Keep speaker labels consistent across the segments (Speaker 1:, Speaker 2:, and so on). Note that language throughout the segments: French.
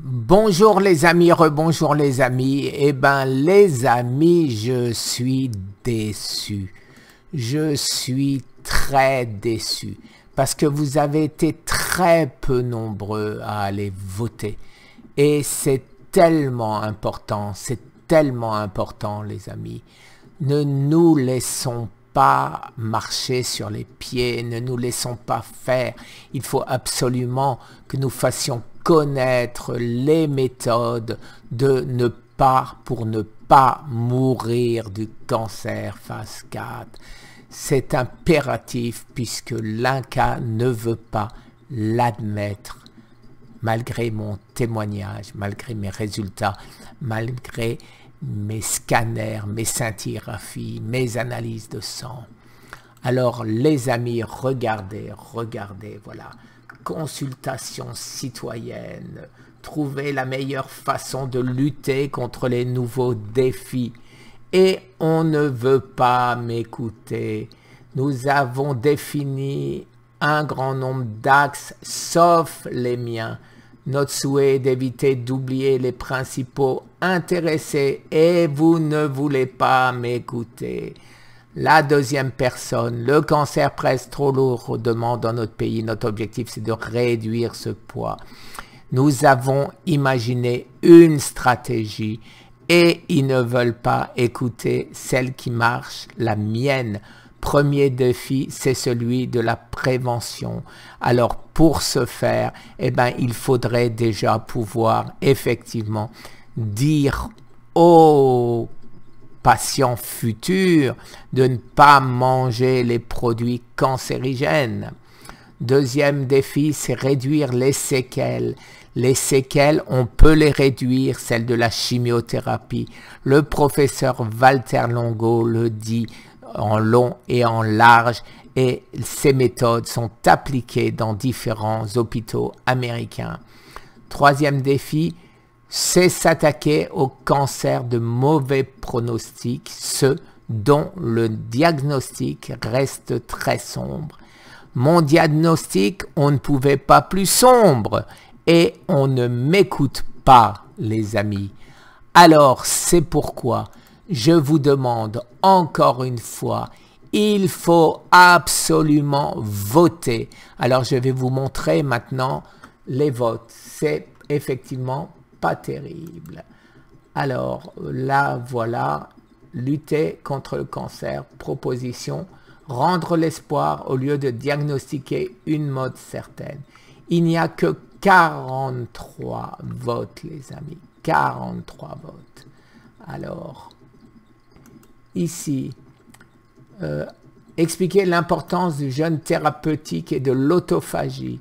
Speaker 1: Bonjour les amis, rebonjour les amis. Eh ben les amis, je suis déçu. Je suis très déçu parce que vous avez été très peu nombreux à aller voter. Et c'est tellement important les amis. Ne nous laissons pas marcher sur les pieds, ne nous laissons pas faire. Il faut absolument que nous fassions connaître les méthodes pour ne pas mourir du cancer phase 4. C'est impératif puisque l'INCa ne veut pas l'admettre, malgré mon témoignage, malgré mes résultats, malgré mes scanners, mes scintigraphies, mes analyses de sang. Alors les amis, regardez, voilà. Consultation citoyenne, trouver la meilleure façon de lutter contre les nouveaux défis. Et on ne veut pas m'écouter. Nous avons défini un grand nombre d'axes, sauf les miens. Notre souhait est d'éviter d'oublier les principaux intéressés et vous ne voulez pas m'écouter. La deuxième personne, le cancer pèse trop lourdement dans notre pays. Notre objectif, c'est de réduire ce poids. Nous avons imaginé une stratégie et ils ne veulent pas écouter celle qui marche, la mienne. Premier défi, c'est celui de la prévention. Alors, pour ce faire, eh ben, il faudrait déjà pouvoir effectivement dire aux patients futurs de ne pas manger les produits cancérigènes. Deuxième défi, c'est réduire les séquelles. Les séquelles, on peut les réduire, celles de la chimiothérapie. Le professeur Walter Longo le dit en long et en large, et ces méthodes sont appliquées dans différents hôpitaux américains. Troisième défi, c'est s'attaquer aux cancers de mauvais pronostic, ceux dont le diagnostic reste très sombre. Mon diagnostic, on ne pouvait pas plus sombre et on ne m'écoute pas, les amis. Alors, c'est pourquoi je vous demande encore une fois, il faut absolument voter. Alors, je vais vous montrer maintenant les votes. C'est effectivement pas terrible. Alors là, voilà, lutter contre le cancer, proposition, rendre l'espoir au lieu de diagnostiquer une mode certaine. Il n'y a que 43 votes, les amis, 43 votes. Alors, ici, expliquer l'importance du jeûne thérapeutique et de l'autophagie.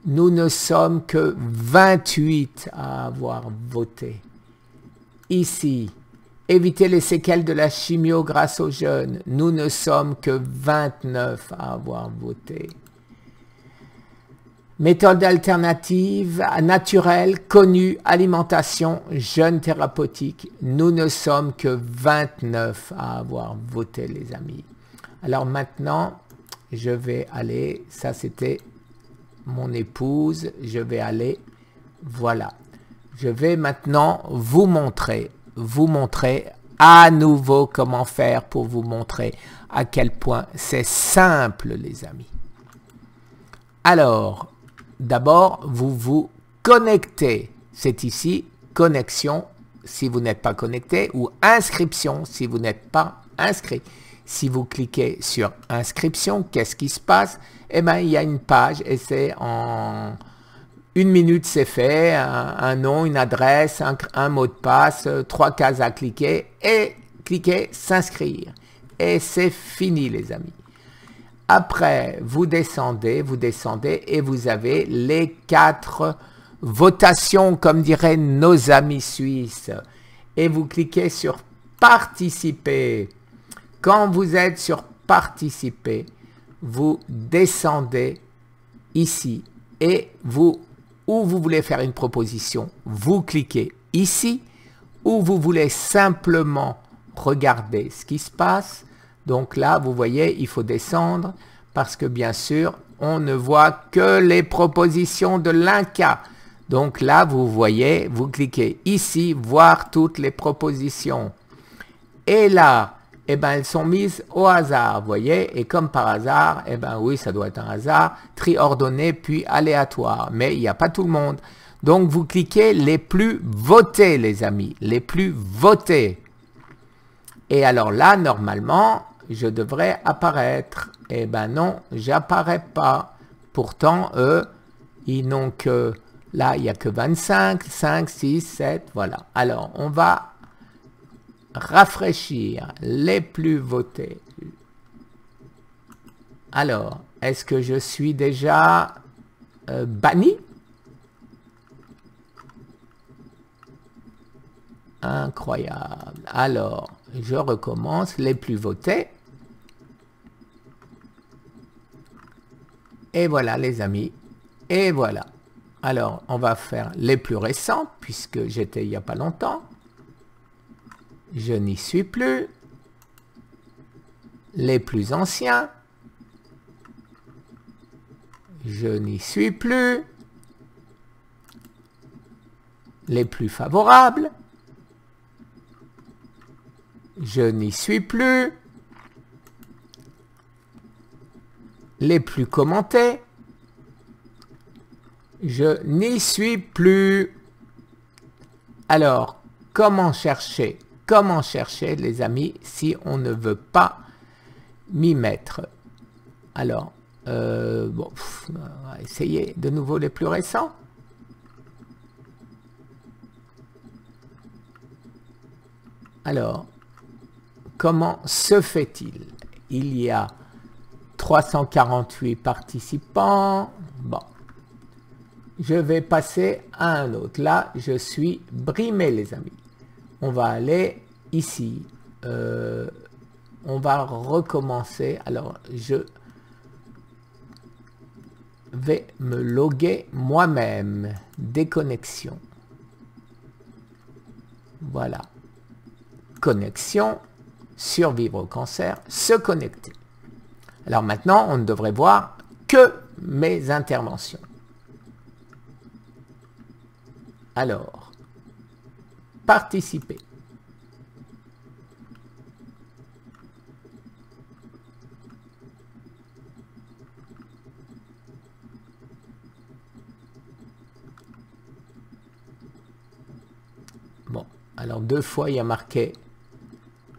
Speaker 1: Nous ne sommes que 28 à avoir voté. Ici, éviter les séquelles de la chimio grâce au jeûne. Nous ne sommes que 29 à avoir voté. Méthode alternative, naturelle, connue, alimentation, jeûne thérapeutique. Nous ne sommes que 29 à avoir voté, les amis. Alors maintenant, je vais aller, ça c'était mon épouse, je vais aller, voilà. Je vais maintenant vous montrer à nouveau comment faire pour vous montrer à quel point c'est simple, les amis. Alors, d'abord, vous vous connectez. C'est ici, connexion, si vous n'êtes pas connecté, ou inscription, si vous n'êtes pas inscrit. Si vous cliquez sur inscription, qu'est-ce qui se passe? Eh bien, il y a une page et c'est en 1 minute, c'est fait. Un nom, une adresse, un mot de passe, 3 cases à cliquer et cliquez s'inscrire. Et c'est fini, les amis. Après, vous descendez et vous avez les 4 votations, comme diraient nos amis suisses. Et vous cliquez sur participer. Quand vous êtes sur participer, vous descendez ici et où vous voulez faire une proposition, vous cliquez ici, ou vous voulez simplement regarder ce qui se passe. Donc là, vous voyez, il faut descendre parce que bien sûr, on ne voit que les propositions de l'INCa. Donc là, vous voyez, vous cliquez ici, voir toutes les propositions. Et là, eh ben, elles sont mises au hasard, vous voyez. Et comme par hasard, eh ben oui, ça doit être un hasard, tri ordonné puis aléatoire. Mais il n'y a pas tout le monde. Donc vous cliquez les plus votés, les amis, les plus votés. Et alors là, normalement, je devrais apparaître. Eh ben non, j'apparais pas. Pourtant, eux, ils n'ont que... Là, il n'y a que 25, 5, 6, 7, voilà. Alors, on va rafraîchir les plus votés. Alors, est-ce que je suis déjà banni? Incroyable. Alors, je recommence, les plus votés. Et voilà, les amis. Et voilà. Alors, on va faire les plus récents, puisque j'étais il n'y a pas longtemps. Je n'y suis plus. Les plus anciens. Je n'y suis plus. Les plus favorables. Je n'y suis plus. Les plus commentés. Je n'y suis plus. Alors, comment chercher les amis si on ne veut pas m'y mettre? Alors, bon, on va essayer de nouveau les plus récents. Alors, comment se fait-il? Il y a 348 participants. Bon. Je vais passer à un autre. Là, je suis brimé, les amis. On va aller ici. On va recommencer. Alors, je vais me loguer moi-même. Déconnexion. Voilà. Connexion. Survivre au cancer. Se connecter. Alors maintenant, on ne devrait voir que mes interventions. Alors, participer. Bon, alors 2 fois, il y a marqué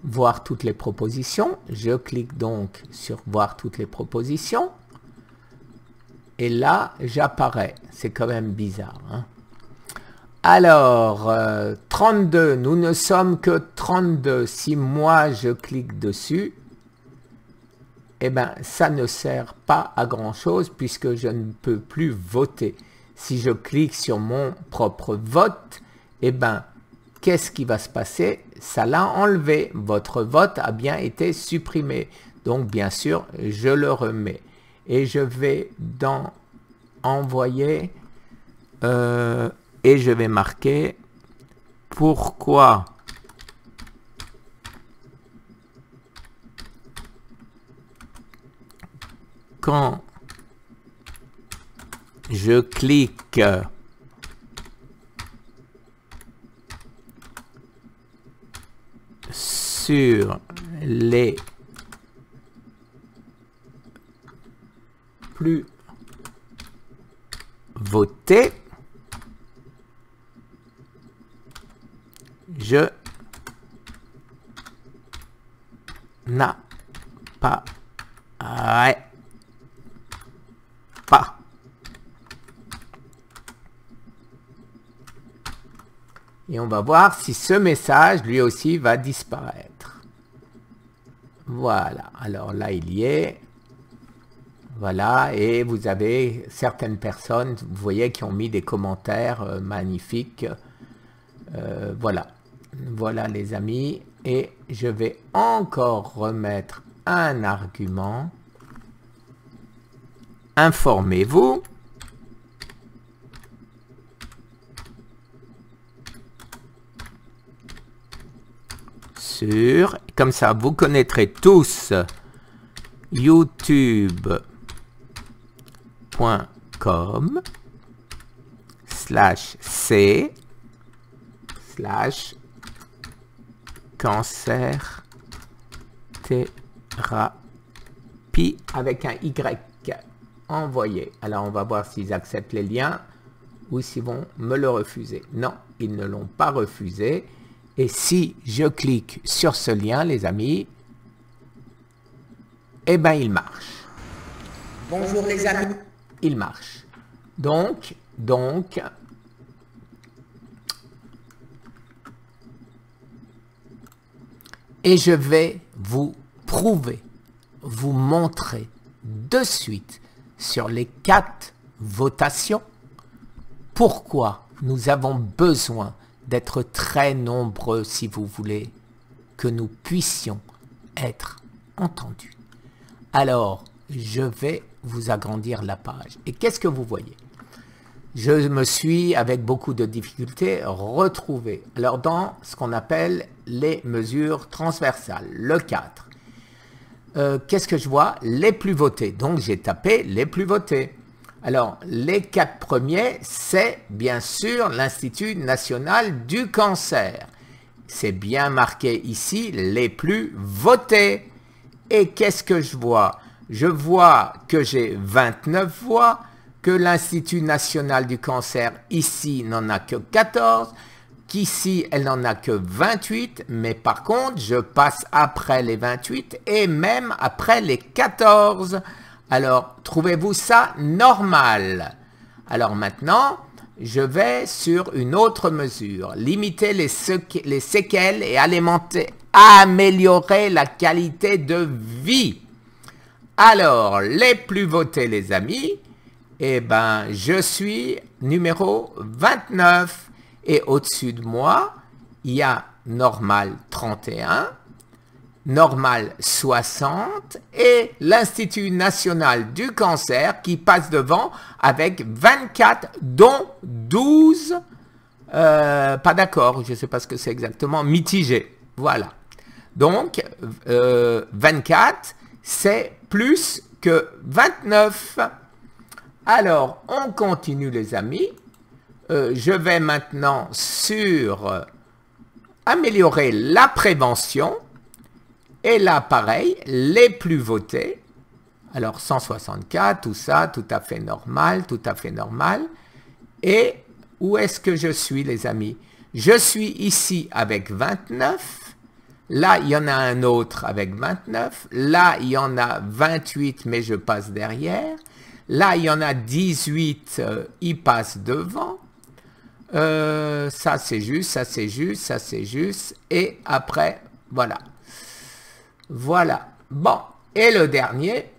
Speaker 1: voir toutes les propositions. Je clique donc sur voir toutes les propositions. Et là, j'apparais. C'est quand même bizarre, hein? Alors, 32, nous ne sommes que 32. Si moi, je clique dessus, eh bien, ça ne sert pas à grand-chose puisque je ne peux plus voter. Si je clique sur mon propre vote, eh bien, qu'est-ce qui va se passer? Ça l'a enlevé. Votre vote a bien été supprimé. Donc, bien sûr, je le remets. Et je vais dans envoyer... et je vais marquer pourquoi quand je clique sur les plus votés, je n'apparais pas. Et on va voir si ce message, lui aussi, va disparaître. Voilà. Alors là, il y est. Voilà. Et vous avez certaines personnes, vous voyez, qui ont mis des commentaires magnifiques. Voilà. Voilà les amis, et je vais encore remettre un argument. Informez-vous sur, comme ça vous connaîtrez tous youtube.com/ /c /cancer thérapie avec un Y envoyé. Alors on va voir s'ils acceptent les liens ou s'ils vont me le refuser. Non, ils ne l'ont pas refusé. Et si je clique sur ce lien, les amis, eh bien il marche. Bonjour les amis. Il marche. Donc, et je vais vous prouver, vous montrer de suite sur les 4 votations pourquoi nous avons besoin d'être très nombreux si vous voulez que nous puissions être entendus. Alors, je vais vous agrandir la page. Et qu'est-ce que vous voyez? Je me suis, avec beaucoup de difficultés, retrouvé. Alors, dans ce qu'on appelle les mesures transversales, le 4. Qu'est-ce que je vois? Les plus votés. Donc, j'ai tapé les plus votés. Alors, les 4 premiers, c'est bien sûr l'Institut national du cancer. C'est bien marqué ici, les plus votés. Et qu'est-ce que je vois? Je vois que j'ai 29 voix, que l'Institut national du cancer, ici, n'en a que 14, qu'ici, elle n'en a que 28, mais par contre, je passe après les 28 et même après les 14. Alors, trouvez-vous ça normal? Alors maintenant, je vais sur une autre mesure. Limiter les séquelles et améliorer la qualité de vie. Alors, les plus votés, les amis, eh ben, je suis numéro 29. Et au-dessus de moi, il y a normal 31. Normal 60 et l'Institut national du cancer qui passe devant avec 24 dont 12 pas d'accord, je ne sais pas ce que c'est exactement, mitigé. Voilà. Donc 24 c'est plus que 29. Alors on continue les amis. Je vais maintenant sur améliorer la prévention. Et là, pareil, les plus votés, alors 164, tout ça, tout à fait normal, tout à fait normal. Et où est-ce que je suis, les amis? Je suis ici avec 29, là, il y en a un autre avec 29, là, il y en a 28, mais je passe derrière, là, il y en a 18, il passe devant, ça c'est juste, ça c'est juste, ça c'est juste, et après, voilà. Voilà. Bon. Et le dernier.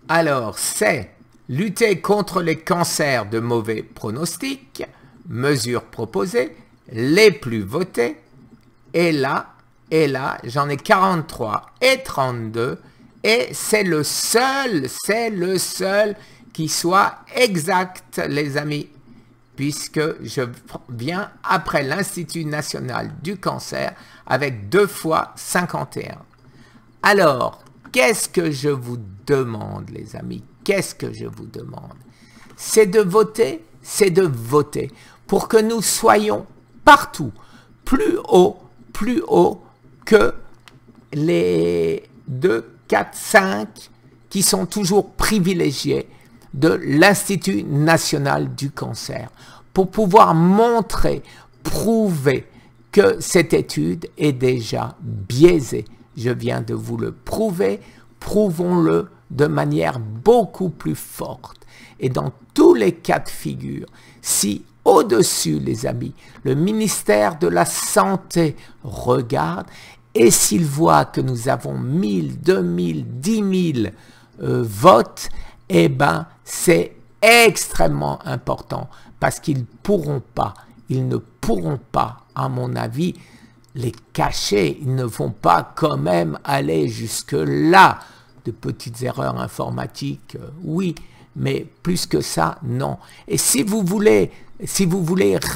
Speaker 1: Alors, c'est lutter contre les cancers de mauvais pronostic, mesures proposées, les plus votés. Et là, j'en ai 43 et 32. Et c'est le seul qui soit exact, les amis. Puisque je viens après l'Institut national du cancer avec 2 fois 51. Alors, qu'est-ce que je vous demande, les amis? Qu'est-ce que je vous demande? C'est de voter, pour que nous soyons partout plus haut que les 2, 4, 5 qui sont toujours privilégiés de l'Institut national du cancer, pour pouvoir montrer, prouver que cette étude est déjà biaisée. Je viens de vous le prouver, prouvons-le de manière beaucoup plus forte. Et dans tous les cas de figure, si au-dessus, les amis, le ministère de la Santé regarde, et s'il voit que nous avons 1000, 2000, 10 000 votes, eh bien, c'est extrêmement important parce qu'ils ne pourront pas, à mon avis, les cacher. Ils ne vont pas quand même aller jusque-là. De petites erreurs informatiques, oui, mais plus que ça, non. Et si vous voulez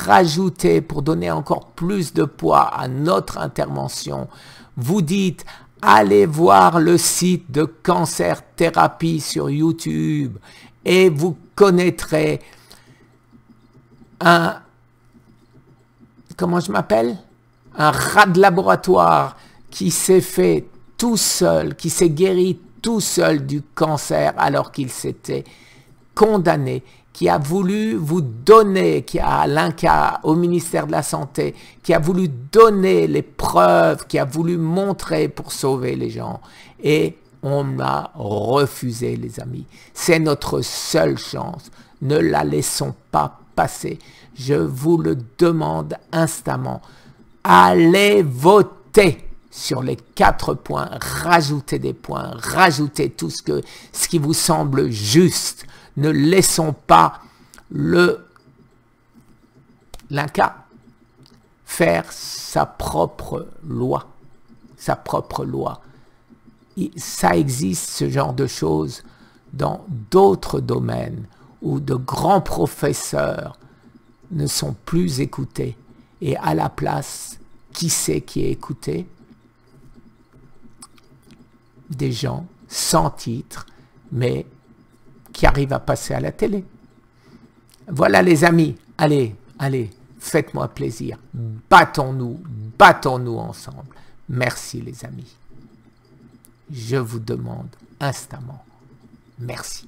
Speaker 1: rajouter, pour donner encore plus de poids à notre intervention, vous dites... Allez voir le site de Cancer Thérapie sur YouTube et vous connaîtrez un, comment je m'appelle? Un rat de laboratoire qui s'est fait tout seul, qui s'est guéri tout seul du cancer alors qu'il s'était condamné, qui a voulu vous donner, qui a l'INCa au ministère de la Santé, qui a voulu donner les preuves, qui a voulu montrer pour sauver les gens. Et on a refusé, les amis. C'est notre seule chance. Ne la laissons pas passer. Je vous le demande instamment. Allez voter sur les 4 points. Rajoutez des points. Rajoutez tout ce qui vous semble juste. Ne laissons pas l'INCa faire sa propre loi. Sa propre loi. Ça existe, ce genre de choses, dans d'autres domaines où de grands professeurs ne sont plus écoutés. Et à la place, qui c'est qui est écouté? Des gens sans titre, mais qui arrivent à passer à la télé. Voilà les amis, allez, faites-moi plaisir. Battons-nous ensemble. Merci les amis. Je vous demande instamment, merci.